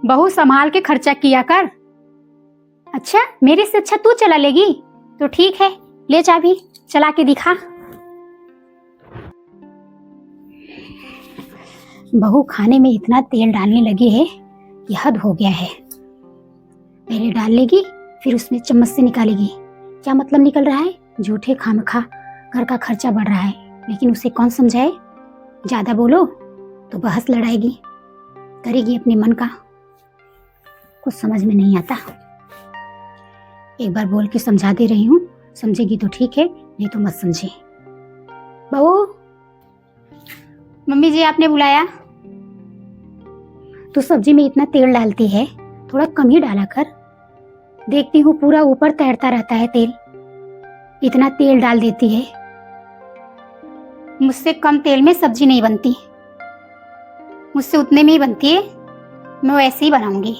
बहू संभाल के खर्चा किया कर। अच्छा, मेरे से अच्छा तू चला लेगी तो ठीक है, ले चाबी, चला के दिखा। बहू खाने में इतना तेल डालने लगी है कि हद हो गया है। पहले डाल लेगी, फिर उसमें चम्मच से निकालेगी। क्या मतलब निकल रहा है? झूठे खामखा घर का खर्चा बढ़ रहा है, लेकिन उसे कौन समझाए? ज्यादा बोलो तो बहस लड़ाएगी, करेगी अपने मन का। कुछ समझ में नहीं आता। एक बार बोल के समझा दे रही हूँ, समझेगी तो ठीक है, नहीं तो मत समझे। बहू, मम्मी जी आपने बुलाया। तू सब्जी में इतना तेल डालती है, थोड़ा कम ही डाला कर। देखती हूँ पूरा ऊपर तैरता रहता है तेल, इतना तेल डाल देती है। मुझसे कम तेल में सब्जी नहीं बनती, मुझसे उतने में ही बनती है, मैं वैसे ही बनाऊंगी।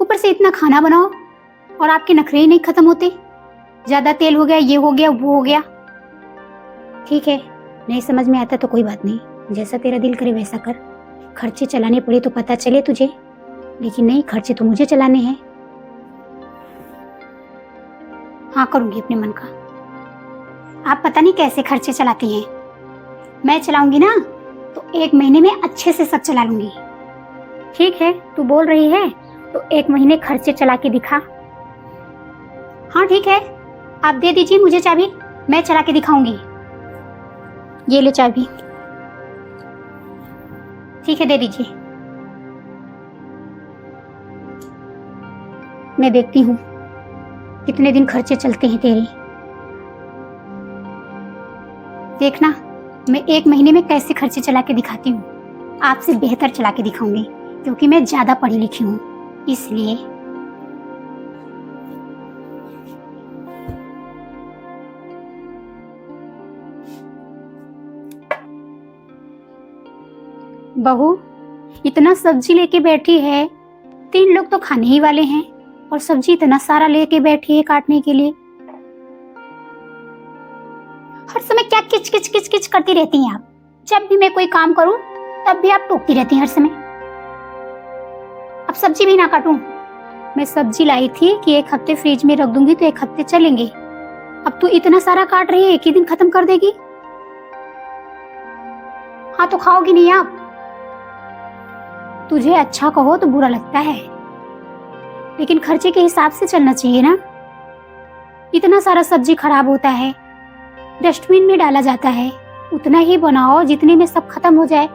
ऊपर से इतना खाना बनाओ और आपके नखरे ही नहीं खत्म होते। ज्यादा तेल हो गया, ये हो गया, वो हो गया। ठीक है, नहीं समझ में आता तो कोई बात नहीं, जैसा तेरा दिल करे वैसा कर। खर्चे चलाने पड़े तो पता चले तुझे, लेकिन नहीं, खर्चे तो मुझे चलाने हैं। हाँ, करूंगी अपने मन का। आप पता नहीं कैसे खर्चे चलाती हैं। मैं चलाऊंगी ना तो 1 महीने में अच्छे से सब चला लूंगी। ठीक है, तू बोल रही है तो 1 महीने खर्चे चला के दिखा। हाँ ठीक है, आप दे दीजिए मुझे चाबी, मैं चला के दिखाऊंगी। ये ले चाबी। ठीक है, दे दीजिए। मैं देखती हूँ कितने दिन खर्चे चलते हैं तेरे। देखना, मैं 1 महीने में कैसे खर्चे चला के दिखाती हूँ। आपसे बेहतर चला के दिखाऊंगी, क्योंकि मैं ज्यादा पढ़ी लिखी हूँ, इसलिए। बहू, इतना सब्जी लेके बैठी है, 3 लोग तो खाने ही वाले हैं, और सब्जी इतना सारा लेके बैठी है काटने के लिए। हर समय क्या किच किच किच किच करती रहती हैं आप? जब भी मैं कोई काम करूं तब भी आप टोकती रहती हैं हर समय। अब सब्जी भी ना काटूं? मैं सब्जी लाई थी कि 1 हफ्ते फ्रिज में रख दूंगी तो 1 हफ्ते चलेंगे। अब तू इतना सारा काट रही है, एक ही दिन खत्म कर देगी। हाँ तो खाओगी नहीं आप? तुझे अच्छा कहो तो बुरा लगता है, लेकिन खर्चे के हिसाब से चलना चाहिए ना। इतना सारा सब्जी खराब होता है, डस्टबिन में डाला जाता है। उतना ही बनाओ जितने में सब खत्म हो जाए।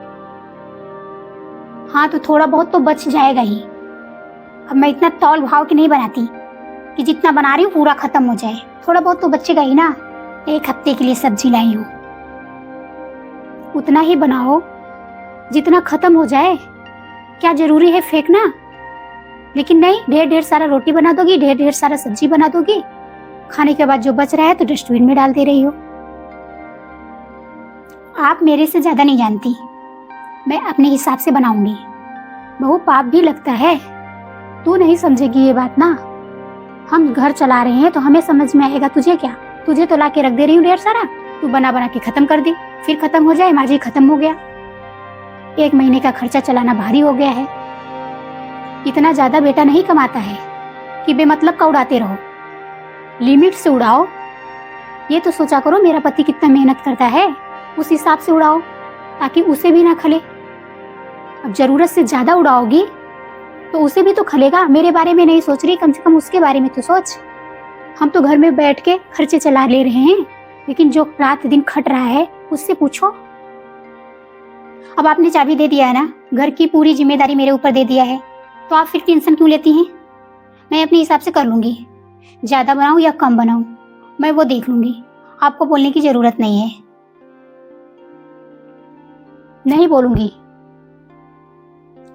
हाँ तो थोड़ा बहुत तो बच जाएगा ही। अब मैं इतना तौल भाव के नहीं बनाती कि जितना बना रही हूँ पूरा खत्म हो जाए। थोड़ा बहुत तो बचेगा ही ना। 1 हफ्ते के लिए सब्जी लाई हूँ, उतना ही बनाओ जितना खत्म हो जाए। क्या जरूरी है फेंकना? लेकिन नहीं, ढेर ढेर सारा रोटी बना दोगी, ढेर ढेर सारा सब्जी बना दोगी। खाने के बाद जो बच रहा है तो डस्टबिन में डाल दे रही हो। आप मेरे से ज्यादा नहीं जानती, मैं अपने हिसाब से बनाऊंगी। बहू, पाप भी लगता है, तू नहीं समझेगी ये बात ना। हम घर चला रहे हैं तो हमें समझ में आएगा, तुझे क्या? तुझे तो ला के रख दे रही हूँ ढेर सारा, तू बना बना के खत्म कर दे, फिर खत्म हो जाए, माजी खत्म हो गया। 1 महीने का खर्चा चलाना भारी हो गया है। इतना ज्यादा बेटा नहीं कमाता है कि बेमतलब का उड़ाते रहो, लिमिट से उड़ाओ। ये तो सोचा करो मेरा पति कितना मेहनत करता है, उस हिसाब से उड़ाओ ताकि उसे भी ना खले। अब जरूरत से ज्यादा उड़ाओगी तो उसे भी तो खलेगा। मेरे बारे में नहीं सोच रही, कम से कम उसके बारे में तो सोच। हम तो घर में बैठ के खर्चे चला ले रहे हैं, लेकिन जो रात दिन खट रहा है उससे पूछो। अब आपने चाबी दे दिया है ना, घर की पूरी जिम्मेदारी मेरे ऊपर दे दिया है, तो आप फिर टेंशन क्यों लेती हैं? मैं अपने हिसाब से कर लूंगी, ज्यादा बनाऊं या कम बनाऊं मैं वो देख लूंगी। आपको बोलने की जरूरत नहीं है। नहीं बोलूंगी,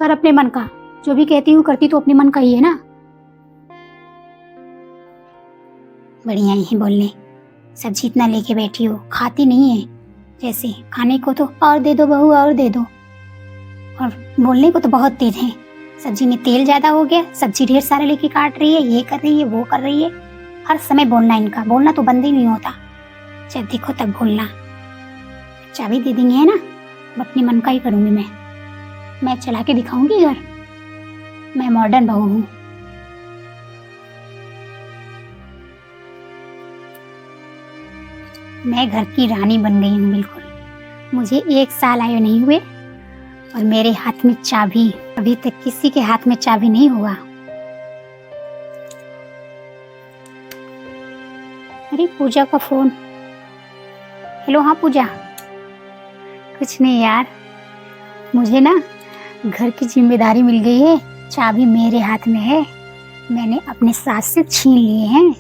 पर अपने मन का जो भी कहती हूँ करती तो अपने मन का ही है ना। बढ़िया ही बोलने, सब्जी इतना लेके बैठी हो, खाती नहीं है। जैसे खाने को तो और दे दो बहू, और दे दो, और बोलने को तो बहुत तेज है। सब्जी में तेल ज्यादा हो गया, सब्जी ढेर सारा लेके काट रही है, ये कर रही है, वो कर रही है। हर समय बोलना, इनका बोलना तो बंद ही नहीं होता। जब देखो तब बोलना। चाबी दे देंगे है ना, अपने मन का ही करूंगी मैं। मैं चला के दिखाऊंगी घर। मैं मॉडर्न बहू हूँ। मैं घर की रानी बन गई हूँ बिल्कुल। मुझे 1 साल आए नहीं हुए और मेरे हाथ में चाबी, अभी तक किसी के हाथ में चाबी नहीं हुआ। अरे पूजा का फोन। हेलो, हाँ पूजा। कुछ नहीं यार, मुझे ना घर की जिम्मेदारी मिल गई है। चाबी मेरे हाथ में है, मैंने अपने सास से छीन लिए हैं।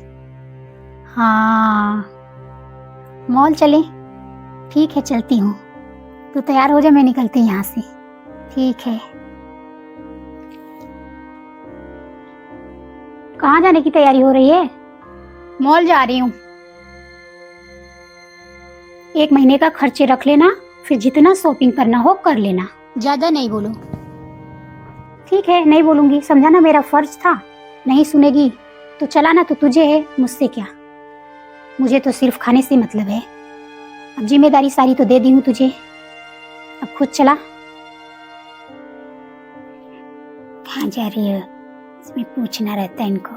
हाँ, मॉल चले? ठीक है, चलती हूँ। तू तैयार हो जा, मैं निकलती हूँ यहाँ से। ठीक है। कहाँ जाने की तैयारी हो रही है? मॉल जा रही हूँ। 1 महीने का खर्चे रख लेना, फिर जितना शॉपिंग करना हो कर लेना, ज्यादा नहीं बोलो। ठीक है, नहीं बोलूंगी, समझा ना, मेरा फर्ज था। नहीं सुनेगी तो चलाना तो तुझे है, मुझसे क्या। मुझे तो सिर्फ खाने से मतलब है। अब जिम्मेदारी सारी तो दे दी हूँ तुझे, अब खुद चला। कहाँ जा रही है, इसमें पूछना रहता है इनको।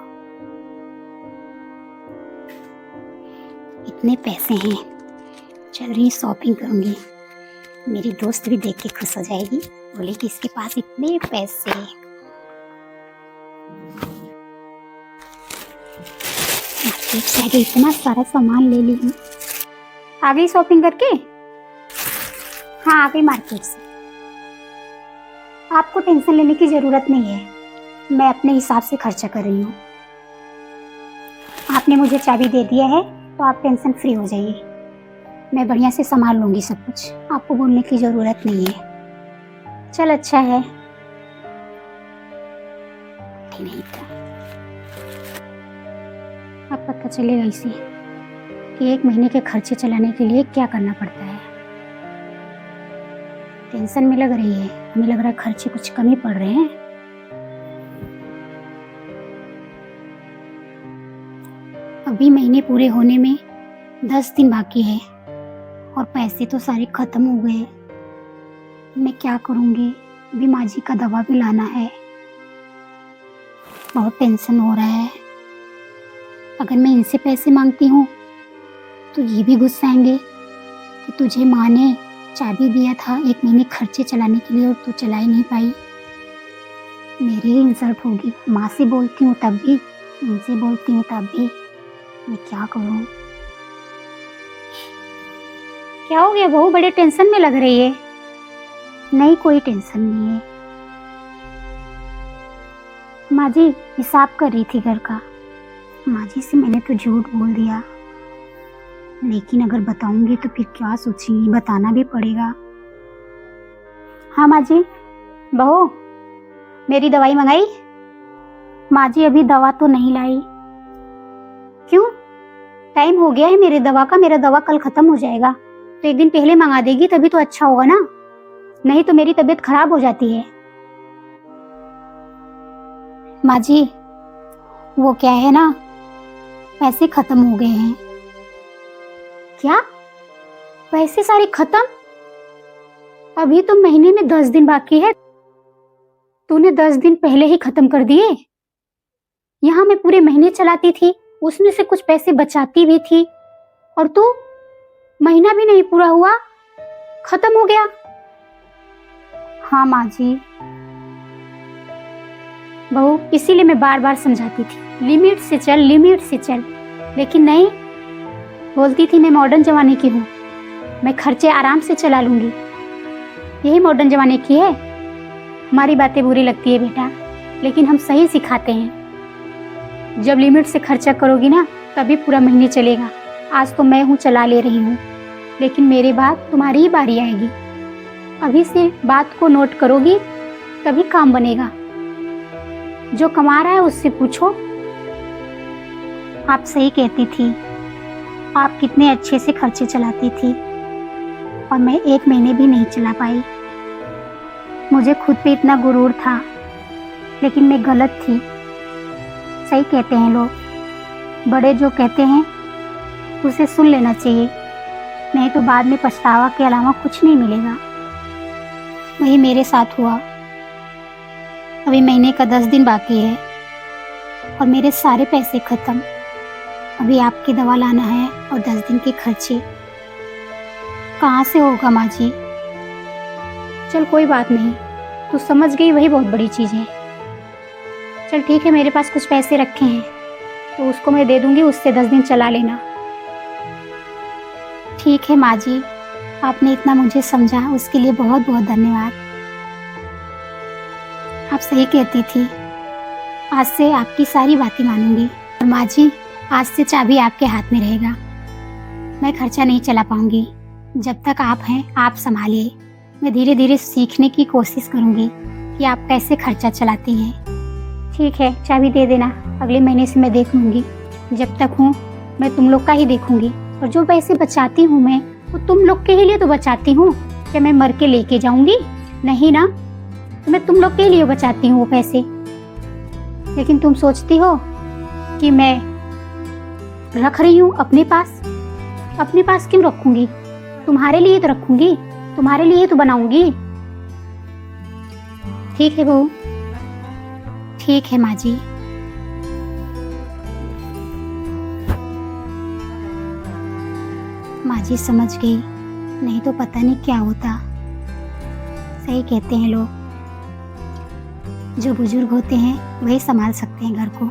इतने पैसे हैं, चल रही शॉपिंग करूंगी। मेरी दोस्त भी देख के खुश हो जाएगी, बोले कि इसके पास इतने पैसे। मार्केट से आगे इतना सारा सामान ले ली हूँ। आ गई शॉपिंग करके? हाँ, आ गई मार्केट से। आपको टेंशन लेने की जरूरत नहीं है, मैं अपने हिसाब से खर्चा कर रही हूँ। आपने मुझे चाबी दे दिया है तो आप टेंशन फ्री हो जाइए। मैं बढ़िया से संभाल लूंगी सब कुछ, आपको बोलने की जरूरत नहीं है। चल अच्छा है। नहीं था, अब पता चलेगा इसे कि 1 महीने के खर्चे चलाने के लिए क्या करना पड़ता है। टेंशन में लग रही है, हमें लग रहा है खर्चे कुछ कम ही पड़ रहे हैं। अभी महीने पूरे होने में 10 दिन बाकी है और पैसे तो सारे खत्म हो गए। मैं क्या करूंगी? अभी माँ जी का दवा भी लाना है, बहुत टेंशन हो रहा है। अगर मैं इनसे पैसे मांगती हूँ तो ये भी गुस्साएंगे कि तुझे माँ ने चाबी दिया था 1 महीने खर्चे चलाने के लिए और तू चला ही नहीं पाई। मेरी ही इंसल्ट होगी। माँ से बोलती हूँ तब भी, इनसे बोलती हूँ तब भी। मैं क्या करूँ? क्या हो गया बहू, बड़े टेंशन में लग रही है? नहीं, कोई टेंशन नहीं है। माँ जी हिसाब कर रही थी घर का। माँ जी से मैंने तो झूठ बोल दिया, लेकिन अगर बताऊंगी तो फिर क्या सोचेंगी, बताना भी पड़ेगा। हाँ माँ जी। बहू, मेरी दवाई मंगाई? माँ जी अभी दवा तो नहीं लाई। क्यों? टाइम हो गया है मेरे दवा का, मेरा दवा कल खत्म हो जाएगा, तो 1 दिन पहले मंगा देगी तभी तो अच्छा होगा ना, नहीं तो मेरी तबीयत खराब हो जाती है। माँ जी वो क्या है ना, पैसे खत्म हो गए हैं। क्या? पैसे सारे खत्म? अभी तो महीने में 10 दिन बाकी है, तूने 10 दिन पहले ही खत्म कर दिए। यहाँ मैं पूरे महीने चलाती थी, उसमें से कुछ पैसे बचाती भी थी, और तू महीना भी नहीं पूरा हुआ खत्म हो गया। हाँ माँ जी। बहू इसीलिए मैं बार बार समझाती थी, लिमिट से चल, लिमिट से चल, लेकिन नहीं, बोलती थी मैं मॉडर्न जमाने की हूँ, मैं खर्चे आराम से चला लूंगी। यही मॉडर्न जमाने की है। हमारी बातें बुरी लगती है बेटा, लेकिन हम सही सिखाते हैं। जब लिमिट से खर्चा करोगी ना तभी पूरा महीने चलेगा। आज तो मैं हूँ चला ले रही हूँ, लेकिन मेरे बाद तुम्हारी ही बारी आएगी। अभी से बात को नोट करोगी तभी काम बनेगा। जो कमा रहा है उससे पूछो। आप सही कहती थी, आप कितने अच्छे से खर्चे चलाती थी और मैं 1 महीने भी नहीं चला पाई। मुझे खुद पे इतना गुरूर था, लेकिन मैं गलत थी। सही कहते हैं लोग, बड़े जो कहते हैं उसे सुन लेना चाहिए, नहीं तो बाद में पछतावा के अलावा कुछ नहीं मिलेगा। वही मेरे साथ हुआ। अभी महीने का 10 दिन बाकी है और मेरे सारे पैसे खत्म। अभी आपकी दवा लाना है और 10 दिन के खर्चे कहाँ से होगा माँ जी। चल कोई बात नहीं, तू समझ गई वही बहुत बड़ी चीज़ है। चल ठीक है, मेरे पास कुछ पैसे रखे हैं तो उसको मैं दे दूंगी, उससे 10 दिन चला लेना। ठीक है माँ जी, आपने इतना मुझे समझा उसके लिए बहुत बहुत धन्यवाद। आप सही कहती थी, आज से आपकी सारी बातें मानूंगी। और माँ जी, आज से चाबी आपके हाथ में रहेगा। मैं खर्चा नहीं चला पाऊंगी, जब तक आप हैं आप संभालिए। मैं धीरे धीरे सीखने की कोशिश करूंगी कि आप कैसे खर्चा चलाती हैं। ठीक है, चाबी दे देना, अगले महीने से मैं देख लूँगी। जब तक हूँ मैं तुम लोग का ही देखूंगी, और जो पैसे बचाती हूँ मैं वो तुम लोग के ही लिए तो बचाती हूँ। क्या मैं मर के लेके जाऊंगी? नहीं ना, तो मैं तुम लोग के लिए बचाती हूँ वो पैसे। लेकिन तुम सोचती हो कि मैं रख रही हूँ अपने पास? अपने पास क्यों रखूंगी? तुम्हारे लिए तो रखूंगी, तुम्हारे लिए तो बनाऊंगी। ठीक है बहू, ठीक है माँ जी। माँ जी समझ गई, नहीं तो पता नहीं क्या होता। सही कहते हैं लोग, जो बुजुर्ग होते हैं वही संभाल सकते हैं घर को।